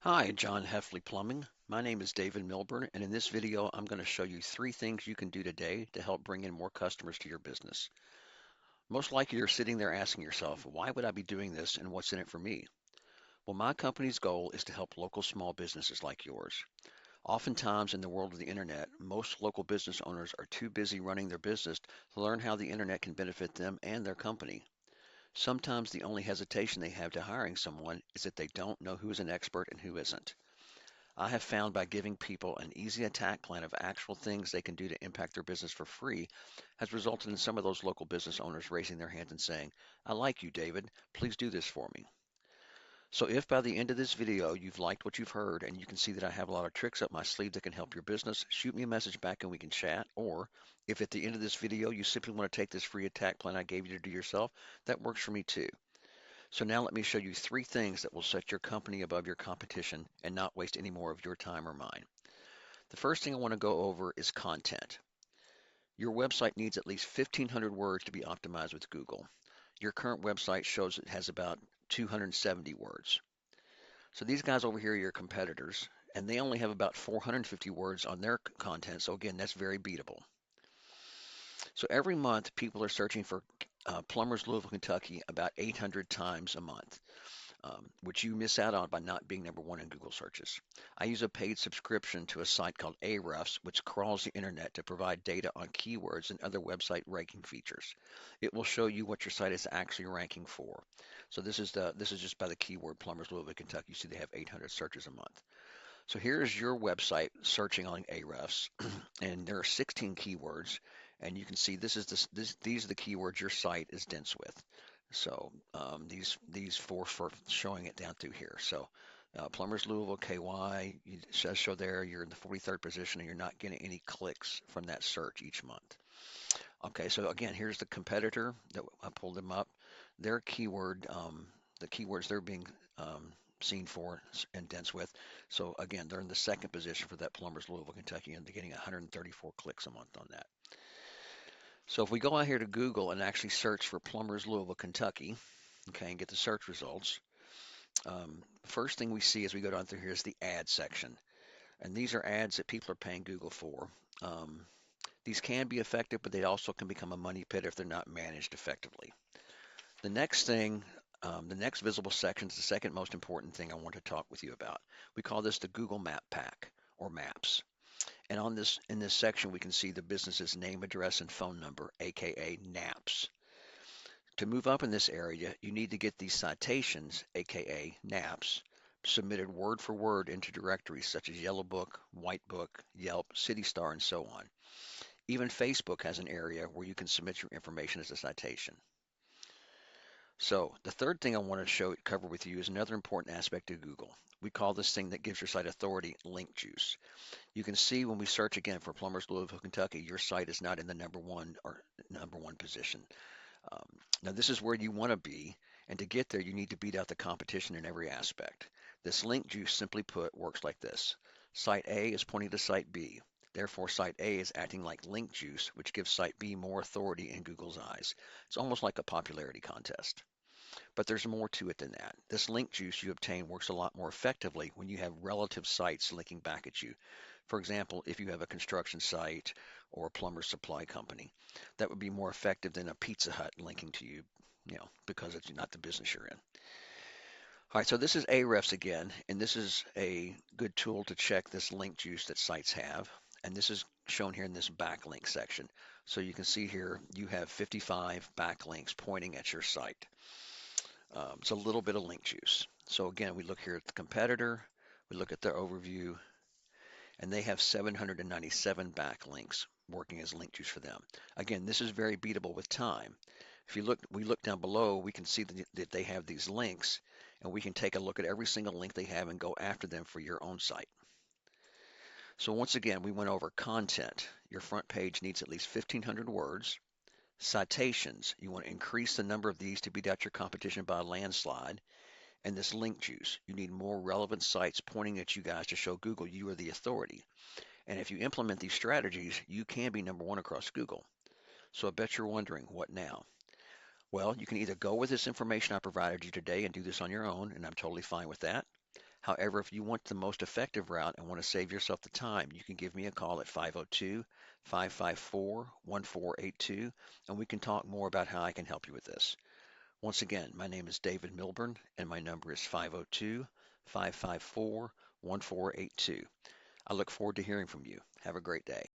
Hi, John Heffley Plumbing. My name is David Milburn, and in this video, I'm going to show you three things you can do today to help bring in more customers to your business. Most likely, you're sitting there asking yourself, why would I be doing this and what's in it for me? Well, my company's goal is to help local small businesses like yours. Oftentimes, in the world of the internet, most local business owners are too busy running their business to learn how the internet can benefit them and their company. Sometimes the only hesitation they have to hiring someone is that they don't know who is an expert and who isn't. I have found by giving people an easy attack plan of actual things they can do to impact their business for free has resulted in some of those local business owners raising their hands and saying, I like you, David. Please do this for me. So if by the end of this video you've liked what you've heard and you can see that I have a lot of tricks up my sleeve that can help your business, shoot me a message back and we can chat. Or if at the end of this video you simply want to take this free attack plan I gave you to do yourself, that works for me too. So now let me show you three things that will set your company above your competition and not waste any more of your time or mine. The first thing I want to go over is content. Your website needs at least 1,500 words to be optimized with Google. Your current website shows it has about 270 words. So these guys over here are your competitors, and they only have about 450 words on their content. So again, that's very beatable. So every month, people are searching for Plumbers, Louisville, Kentucky about 800 times a month. Which you miss out on by not being number one in Google searches. I use a paid subscription to a site called Ahrefs, which crawls the internet to provide data on keywords and other website ranking features. It will show you what your site is actually ranking for. So this is just by the keyword Plumbers, Louisville, Kentucky. You see they have 800 searches a month. So here's your website searching on Ahrefs, and there are 16 keywords, and you can see these are the keywords your site is dense with. So these four for showing it down through here. So Plumbers Louisville KY, it says show there you're in the 43rd position and you're not getting any clicks from that search each month. Okay, so again, here's the competitor that I pulled them up. Their keyword, the keywords they're being seen for and dense with. So again, they're in the second position for that Plumbers Louisville Kentucky and they're getting 134 clicks a month on that. So if we go out here to Google and actually search for Plumbers Louisville Kentucky, okay, and get the search results, first thing we see as we go down through here is the ad section. And these are ads that people are paying Google for. Um, these can be effective, but they also can become a money pit if they're not managed effectively. The next thing, the next visible section is the second most important thing I want to talk with you about. We call this the Google Map Pack or Maps. And in this section, we can see the business's name, address, and phone number, aka NAPs. To move up in this area, you need to get these citations, aka NAPs, submitted word for word into directories such as Yellow Book, White Book, Yelp, CityStar, and so on. Even Facebook has an area where you can submit your information as a citation. So the third thing I want to cover with you is another important aspect of Google. We call this thing that gives your site authority link juice. You can see when we search again for Plumbers Louisville, Kentucky, your site is not in the number one position. Now this is where you want to be, and to get there, you need to beat out the competition in every aspect. This link juice, simply put, works like this. Site A is pointing to Site B. Therefore, Site A is acting like link juice, which gives Site B more authority in Google's eyes. It's almost like a popularity contest. But there's more to it than that. This link juice you obtain works a lot more effectively when you have relative sites linking back at you. For example, if you have a construction site or a plumber supply company, that would be more effective than a Pizza Hut linking to you, because it's not the business you're in. All right, so this is Ahrefs again, and this is a good tool to check this link juice that sites have. And this is shown here in this backlink section. So you can see here you have 55 backlinks pointing at your site. It's a little bit of link juice. So again, we look here at the competitor, we look at their overview, and they have 797 backlinks working as link juice for them. Again, this is very beatable with time. If we look down below, we can see that they have these links, and we can take a look at every single link they have and go after them for your own site. So once again, we went over content. Your front page needs at least 1,500 words. Citations, you want to increase the number of these to beat out your competition by a landslide. And this link juice, you need more relevant sites pointing at you guys to show Google you are the authority. And if you implement these strategies, you can be number one across Google. So I bet you're wondering, what now? Well, you can either go with this information I provided you today and do this on your own, and I'm totally fine with that. However, if you want the most effective route and want to save yourself the time, you can give me a call at 502-554-1482, and we can talk more about how I can help you with this. Once again, my name is David Milburn, and my number is 502-554-1482. I look forward to hearing from you. Have a great day.